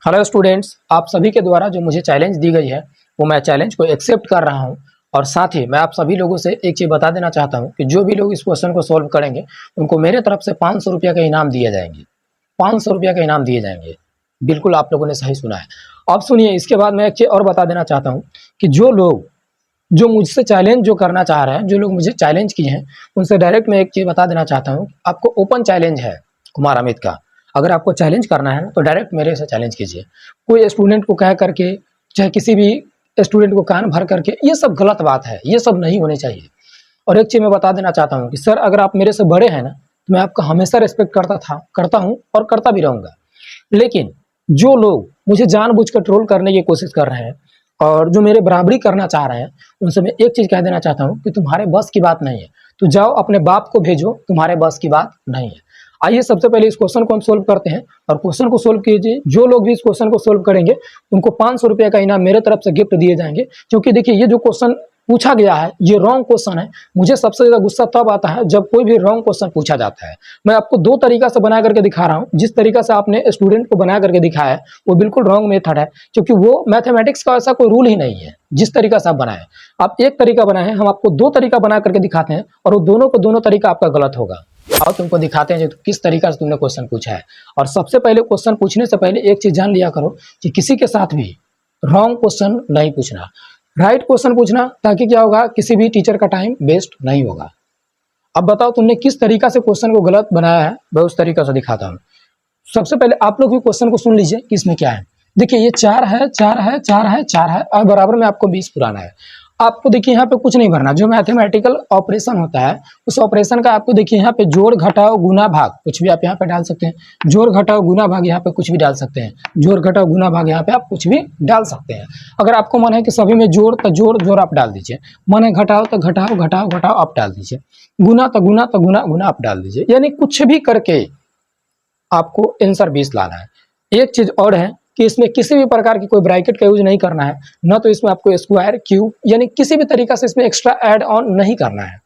Hello students, आप सभी के द्वारा जो मुझे चैलेंज दी गई है वो मैं चैलेंज को एक्सेप्ट कर रहा हूं। और साथ ही मैं आप सभी लोगों से एक चीज़ बता देना चाहता हूं कि जो भी लोग इस क्वेश्चन को सॉल्व करेंगे उनको मेरे तरफ से 500 रुपया का इनाम दिए जाएंगे। 500 रुपया का इनाम दिए जाएंगे। बिल्कुल आप लोगों ने सही सुना है। अब सुनिए, इसके बाद मैं एक चीज़ और बता देना चाहता हूँ कि जो लोग जो मुझसे चैलेंज जो करना चाह रहे हैं, जो लोग मुझे चैलेंज किए हैं, उनसे डायरेक्ट मैं एक चीज़ बता देना चाहता हूँ, आपको ओपन चैलेंज है कुमार अमित का। अगर आपको चैलेंज करना है तो डायरेक्ट मेरे से चैलेंज कीजिए। कोई स्टूडेंट को कह करके, चाहे किसी भी स्टूडेंट को कान भर करके, ये सब गलत बात है, ये सब नहीं होने चाहिए। और एक चीज़ मैं बता देना चाहता हूँ कि सर अगर आप मेरे से बड़े हैं ना, तो मैं आपका हमेशा रिस्पेक्ट करता हूँ और करता भी रहूँगा। लेकिन जो लोग मुझे जानबूझकर ट्रोल करने की कोशिश कर रहे हैं और जो मेरे बराबरी करना चाह रहे हैं, उनसे मैं एक चीज़ कह देना चाहता हूँ कि तुम्हारे बस की बात नहीं है, तो जाओ अपने बाप को भेजो, तुम्हारे बस की बात नहीं है। आइए सबसे पहले इस क्वेश्चन को हम सोल्व करते हैं और क्वेश्चन को सोल्व कीजिए। जो लोग भी इस क्वेश्चन को सोल्व करेंगे उनको 500 रुपये का इनाम मेरे तरफ से गिफ्ट दिए जाएंगे। क्योंकि देखिए, ये जो क्वेश्चन पूछा गया है ये रॉन्ग क्वेश्चन है। मुझे सबसे ज़्यादा गुस्सा तब आता है जब कोई भी रॉन्ग क्वेश्चन पूछा जाता है। मैं आपको दो तरीका से बना करके दिखा रहा हूँ। जिस तरीका से आपने स्टूडेंट को बना करके दिखाया है वो बिल्कुल रॉन्ग मेथड है, क्योंकि वो मैथमेटिक्स का ऐसा कोई रूल ही नहीं है। जिस तरीका से आप बनाए, आप एक तरीका बनाए हैं, हम आपको दो तरीका बना करके दिखाते हैं और वो दोनों को दोनों तरीका आपका गलत होगा। और तुमको दिखाते हैं जो किस तरीका से तुमने क्वेश्चन पूछा है। और सबसे पहले क्वेश्चन पूछने से पहले एक चीज जान लिया करो कि किसी के साथ भी रॉन्ग क्वेश्चन नहीं पूछना, राइट क्वेश्चन पूछना, ताकि क्या होगा, किसी भी टीचर का टाइम वेस्ट नहीं होगा। अब बताओ तुमने किस तरीका से क्वेश्चन को गलत बनाया है, मैं उस तरीका से दिखाता हूँ। सबसे पहले आप लोग भी क्वेश्चन को सुन लीजिए कि इसमें क्या है। देखिए, ये 4 है, 4 है, 4 है, 4 है और बराबर में आपको 20 पुराना है। आपको देखिए यहाँ पे कुछ नहीं भरना। जो मैथमेटिकल ऑपरेशन होता है उस ऑपरेशन का आपको देखिए यहाँ पे जोड़ घटाओ गुना भाग कुछ भी आप यहाँ पे डाल सकते हैं। जोड़ घटाओ गुना भाग यहाँ पे कुछ भी डाल सकते हैं। जोड़ घटाओ गुना भाग यहाँ पे आप कुछ भी डाल सकते हैं। अगर आपको मन है कि सभी में जोड़ तो जोड़ जोड़ आप डाल दीजिए, मन है घटाओ तो घटाओ घटाओ घटाओ आप डाल दीजिए, गुना तो गुना तो गुना गुना आप डाल दीजिए। यानी कुछ भी करके आपको आंसर 20 लाना है। एक चीज और है कि इसमें किसी भी प्रकार की कोई ब्रैकेट का यूज नहीं करना है, न तो इसमें आपको स्क्वायर क्यूब यानी किसी भी तरीका से इसमें एक्स्ट्रा ऐड ऑन नहीं करना है।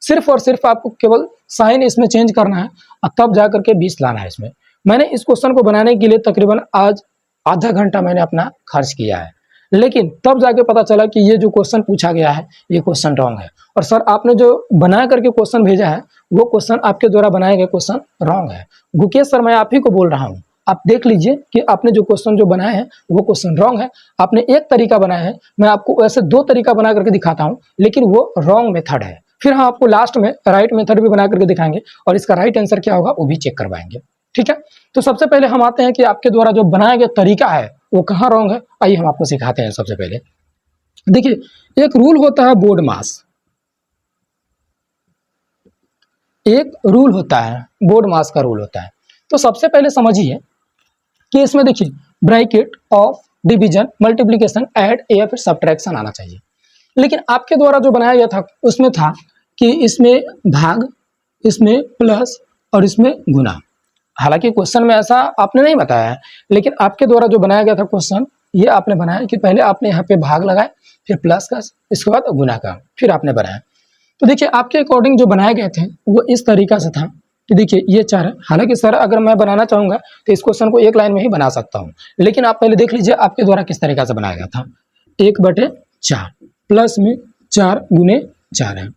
सिर्फ और सिर्फ आपको केवल साइन इसमें चेंज करना है और तब जाकर के 20 लाना है इसमें। मैंने इस क्वेश्चन को बनाने के लिए तकरीबन आज आधा घंटा मैंने अपना खर्च किया है, लेकिन तब जाके पता चला कि ये जो क्वेश्चन पूछा गया है ये क्वेश्चन रॉन्ग है। और सर आपने जो बना करके क्वेश्चन भेजा है वो क्वेश्चन आपके द्वारा बनाए गए क्वेश्चन रॉन्ग है। गुकेश सर, मैं आप ही को बोल रहा हूँ, आप देख लीजिए कि आपने जो क्वेश्चन जो बनाए हैं वो क्वेश्चन रॉन्ग है। आपने एक तरीका बनाया है, मैं आपको ऐसे दो तरीका बना करके दिखाता हूँ, लेकिन वो रॉन्ग मेथड है। फिर हम आपको लास्ट में राइट मेथड भी बना करके दिखाएंगे और इसका राइट आंसर क्या होगा वो भी चेक करवाएंगे। ठीक है, तो सबसे पहले हम आते हैं कि आपके द्वारा जो बनाया गया तरीका है वो कहाँ रॉन्ग है। आइए हम आपको सिखाते हैं। सबसे पहले देखिए, एक रूल होता है बोर्ड मास, एक रूल होता है बोर्ड मास का रूल होता है। तो सबसे पहले समझिए कि इसमें देखिए bracket of division multiplication add या फिर सब्ट्रैक्शन आना चाहिए। लेकिन आपके द्वारा जो बनाया गया था उसमें था कि इसमें भाग, इसमें प्लस और इसमें गुना। हालांकि क्वेश्चन में ऐसा आपने नहीं बताया है, लेकिन आपके द्वारा जो बनाया गया था क्वेश्चन ये आपने बनाया कि पहले आपने यहाँ पे भाग लगाए, फिर प्लस का, इसके बाद गुना का, फिर आपने बनाया। तो देखिए आपके अकॉर्डिंग जो बनाए गए थे वो इस तरीका से था कि देखिए ये 4 है। हालांकि सर अगर मैं बनाना चाहूंगा तो इस क्वेश्चन को एक लाइन में ही बना सकता हूँ, लेकिन आप पहले देख लीजिए आपके द्वारा किस तरीका से बनाया गया था। 1/4 प्लस में 4 गुने 4 है।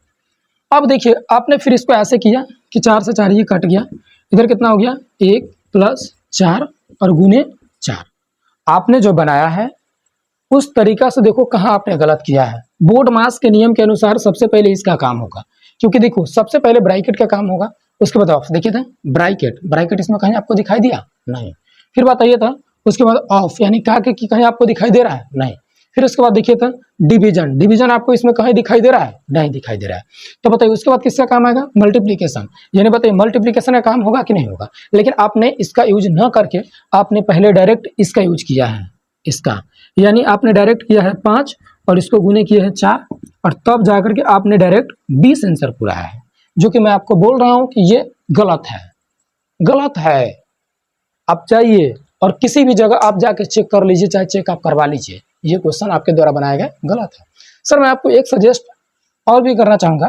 अब देखिए आपने फिर इसको ऐसे किया कि 4 से 4 ये कट गया, इधर कितना हो गया 1 + 4 और गुने 4। आपने जो बनाया है उस तरीका से देखो कहाँ आपने गलत किया है। बोर्ड मास के नियम के अनुसार सबसे पहले इसका काम होगा, क्योंकि देखो सबसे पहले ब्रैकेट का काम होगा, उसके बाद ऑफ। देखिए था ब्रैकेट, ब्रैकेट इसमें कहीं आपको दिखाई दिया नहीं। फिर बताइए था उसके बाद ऑफ, यानी कहा कि कहीं आपको दिखाई दे रहा है नहीं। फिर उसके बाद देखिए था डिवीजन, डिवीजन आपको इसमें कहीं दिखाई दे रहा है नहीं दिखाई दे रहा है। तो बताइए उसके बाद किसका काम आएगा, मल्टीप्लीकेशन। यानी बताइए मल्टीप्लीकेशन का काम होगा कि नहीं होगा। लेकिन आपने इसका यूज न करके आपने पहले डायरेक्ट इसका यूज किया है, इसका, यानी आपने डायरेक्ट किया है 5 और इसको गुने किए हैं 4 और तब जाकर के आपने डायरेक्ट 20 आंसर पूरा है, जो कि मैं आपको बोल रहा हूं कि ये गलत है, गलत है। आप जाइए और किसी भी जगह आप जाके चेक कर लीजिए, चाहे चेक आप करवा लीजिए, ये क्वेश्चन आपके द्वारा बनाया गया गलत है। सर मैं आपको एक सजेस्ट और भी करना चाहूंगा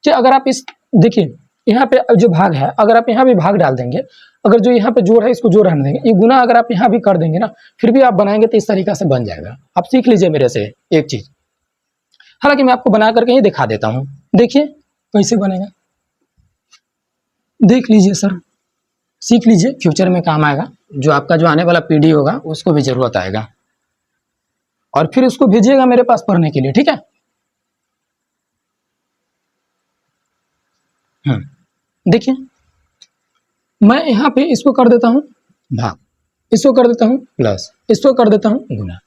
कि अगर आप इस देखिए यहाँ पे जो भाग है, अगर आप यहाँ भी भाग डाल देंगे, अगर जो यहाँ पे जोड़ है इसको जोड़ रहने देंगे, ये गुना अगर आप यहाँ भी कर देंगे ना, फिर भी आप बनाएंगे तो इस तरीका से बन जाएगा। आप सीख लीजिए मेरे से एक चीज, हालांकि मैं आपको बना करके ही दिखा देता हूँ। देखिए कैसे बनेगा, देख लीजिए सर, सीख लीजिए, फ्यूचर में काम आएगा। जो आपका जो आने वाला पीढ़ी होगा उसको भी जरूरत आएगा, और फिर उसको भेजिएगा मेरे पास पढ़ने के लिए, ठीक है। देखिए मैं यहाँ पे इसको कर देता हूँ भाग, इसको कर देता हूँ प्लस, इसको कर देता हूँ गुना।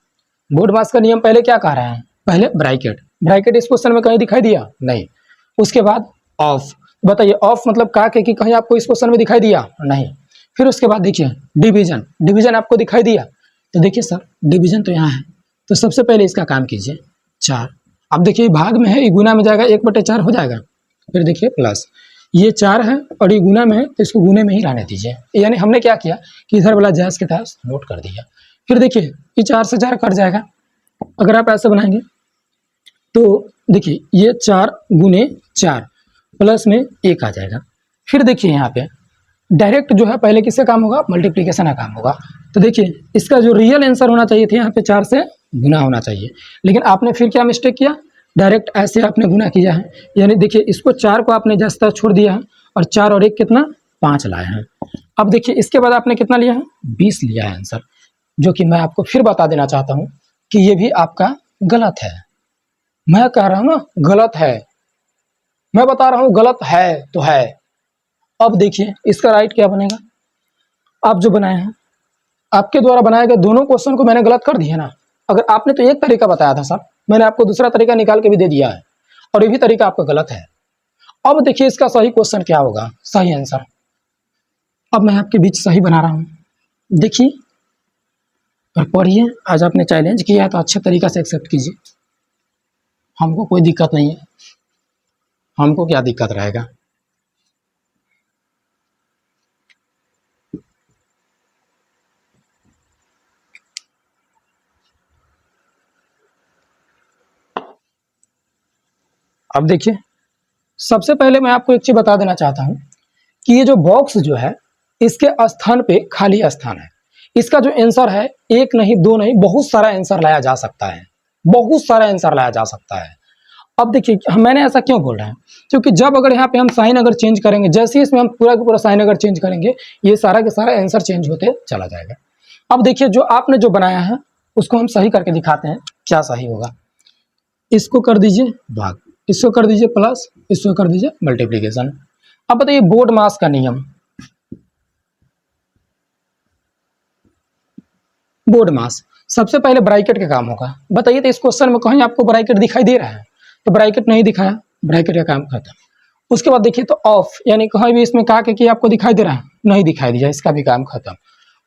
बोर्ड मास का नियम पहले क्या कह रहा है, पहले ब्रैकेट, ब्रैकेट इस क्वेश्चन में कहीं दिखाई दिया नहीं। उसके बाद ऑफ, बताइए ऑफ मतलब का के कि कहीं आपको इस क्वेश्चन में दिखाई दिया नहीं। फिर उसके बाद देखिए डिवीजन, डिवीजन आपको दिखाई दिया, तो देखिए सर डिवीजन तो यहाँ है, तो सबसे पहले इसका काम कीजिए 4। अब देखिए भाग में है, ये गुना में जाएगा, 1/4 हो जाएगा। फिर देखिए प्लस, ये 4 है और ये गुना में है, तो इसको गुने में ही रहने दीजिए। यानी हमने क्या किया कि इधर वाला जायज के तहत नोट कर दिया। फिर देखिए ये 4 से 4 कट जाएगा। अगर आप ऐसे बनाएंगे तो देखिए ये 4 गुने 4 प्लस में 1 आ जाएगा। फिर देखिए यहाँ पे डायरेक्ट जो है पहले किससे काम होगा, मल्टीप्लीकेशन का काम होगा। तो देखिए इसका जो रियल आंसर होना चाहिए था यहाँ पे 4 से गुना होना चाहिए, लेकिन आपने फिर क्या मिस्टेक किया, डायरेक्ट ऐसे आपने गुना किया है। यानी देखिए इसको 4 को आपने जैसा छोड़ दिया है, और 4 और 1 कितना 5 लाए हैं। अब देखिए इसके बाद आपने कितना लिया है, 20 लिया है आंसर, जो कि मैं आपको फिर बता देना चाहता हूँ कि ये भी आपका गलत है। मैं कह रहा हूँ ना गलत है, मैं बता रहा हूँ गलत है तो है। अब देखिए इसका राइट क्या बनेगा, आप जो बनाए हैं, आपके द्वारा बनाए गए दोनों क्वेश्चन को मैंने गलत कर दिया ना। अगर आपने तो एक तरीका बताया था सर, मैंने आपको दूसरा तरीका निकाल के भी दे दिया है, और ये भी तरीका आपका गलत है। अब देखिए इसका सही क्वेश्चन क्या होगा, सही आंसर। अब मैं आपके बीच सही बना रहा हूँ, देखिए और पढ़िए। आज आपने चैलेंज किया है तो अच्छे तरीका से एक्सेप्ट कीजिए, हमको कोई दिक्कत नहीं है, हमको क्या दिक्कत रहेगा। अब देखिए सबसे पहले मैं आपको एक चीज बता देना चाहता हूं कि ये जो बॉक्स जो है इसके स्थान पे खाली स्थान है। इसका जो आंसर है एक नहीं दो नहीं बहुत सारा आंसर लाया जा सकता है, बहुत सारा आंसर लाया जा सकता है। अब देखिए मैंने ऐसा क्यों बोल रहा है, क्योंकि जब अगर यहाँ पे हम साइन अगर चेंज करेंगे, जैसे ही इसमें हम पूरा का पूरा साइन अगर चेंज करेंगे, ये सारा का सारा आंसर चेंज होते चला जाएगा। अब देखिए जो आपने जो बनाया है उसको हम सही करके दिखाते हैं क्या सही होगा। इसको कर दीजिए भाग, इसको कर दीजिए प्लस, इसको कर दीजिए मल्टीप्लीकेशन। अब बताइए बोर्ड मास का नियम, बोर्ड मास सबसे पहले ब्रैकेट का काम होगा। बताइए तो इस क्वेश्चन में कहीं आपको ब्रैकेट दिखाई दे रहा है, तो ब्रैकेट नहीं दिखाया, ब्रैकेट का काम खत्म। उसके बाद देखिए तो ऑफ, यानी कहीं भी इसमें कहा कि आपको दिखाई दे रहा है, नहीं दिखाई दिया, इसका भी काम खत्म।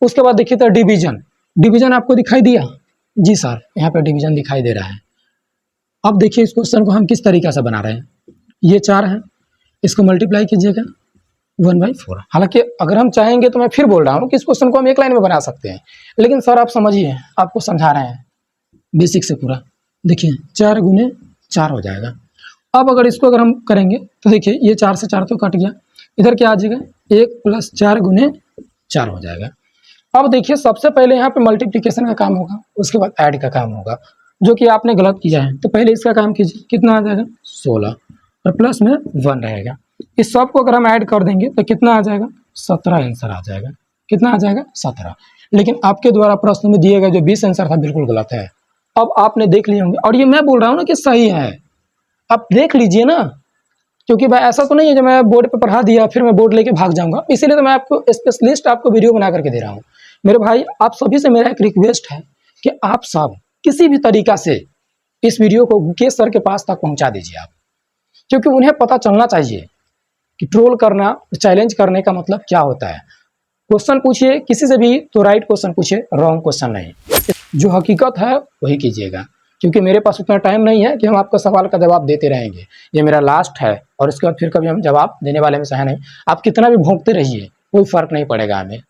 उसके बाद देखिए तो डिवीजन, डिवीजन आपको दिखाई दिया, जी सर यहाँ पे डिवीजन दिखाई दे रहा है। अब देखिए इस क्वेश्चन को हम किस तरीके से बना रहे हैं, ये 4 है, इसको मल्टीप्लाई कीजिएगा 1/4। हालांकि अगर हम चाहेंगे तो मैं फिर बोल रहा हूँ कि इस क्वेश्चन को हम एक लाइन में बना सकते हैं, लेकिन सर आप समझिए, आपको समझा रहे हैं बेसिक से पूरा। देखिए 4 गुने 4 हो जाएगा। अब अगर इसको अगर हम करेंगे तो देखिए ये 4 से 4 तो कट गया, इधर क्या आ जाएगा 1 + 4 गुने 4 हो जाएगा। अब देखिए सबसे पहले यहाँ पे मल्टीप्लीकेशन का काम होगा, उसके बाद ऐड का काम होगा, जो कि आपने गलत किया है। तो पहले इसका काम कीजिए, कितना आ जाएगा 16 और प्लस में 1 रहेगा। इस सब को अगर हम ऐड कर देंगे तो कितना आ जाएगा 17 आंसर आ जाएगा। कितना आ जाएगा 17। लेकिन आपके द्वारा प्रश्न में दिए गए जो 20 आंसर था बिल्कुल गलत है। अब आपने देख लिए होंगे, और ये मैं बोल रहा हूँ ना कि सही है, आप देख लीजिए ना, क्योंकि भाई ऐसा तो नहीं है जो मैं बोर्ड पे पढ़ा दिया फिर मैं बोर्ड लेके भाग जाऊंगा। इसीलिए तो मैं आपको स्पेशलिस्ट आपको वीडियो बना करके दे रहा हूँ। मेरे भाई आप सभी से मेरा एक रिक्वेस्ट है कि आप सब किसी भी तरीका से इस वीडियो को मुकेश सर के पास तक पहुंचा दीजिए आप, क्योंकि उन्हें पता चलना चाहिए कि ट्रोल करना, चैलेंज करने का मतलब क्या होता है। क्वेश्चन पूछिए किसी से भी तो राइट क्वेश्चन पूछिए, रॉन्ग क्वेश्चन नहीं। जो हकीकत है वही कीजिएगा, क्योंकि मेरे पास उतना टाइम नहीं है कि हम आपका सवाल का जवाब देते रहेंगे। ये मेरा लास्ट है और इसके बाद फिर कभी हम जवाब देने वाले में से है नहीं। आप कितना भी भोंकते रहिए, कोई फर्क नहीं पड़ेगा हमें।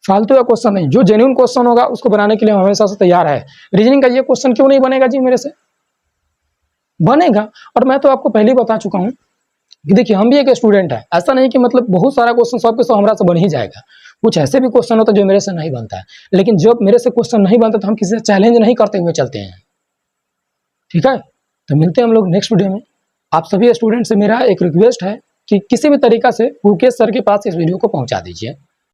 फालतू का क्वेश्चन नहीं, जो जेन्युइन क्वेश्चन होगा उसको बनाने के लिए हम हमेशा से तैयार है। रीजनिंग का ये क्वेश्चन क्यों नहीं बनेगा जी, मेरे से बनेगा। और मैं तो आपको पहले ही बता चुका हूँ कि देखिए हम भी एक स्टूडेंट है, ऐसा नहीं कि मतलब बहुत सारा क्वेश्चन सॉल्व के सौ हमरा से बन ही जाएगा। कुछ ऐसे भी क्वेश्चन होता है जो मेरे से नहीं बनता है, लेकिन जब मेरे से क्वेश्चन नहीं बनता तो हम किसी से चैलेंज नहीं करते हुए चलते हैं। ठीक है, तो मिलते हैं हम लोग नेक्स्ट वीडियो में। आप सभी स्टूडेंट से मेरा एक रिक्वेस्ट है कि किसी भी तरीका से मुकेश सर के पास इस वीडियो को पहुंचा दीजिए।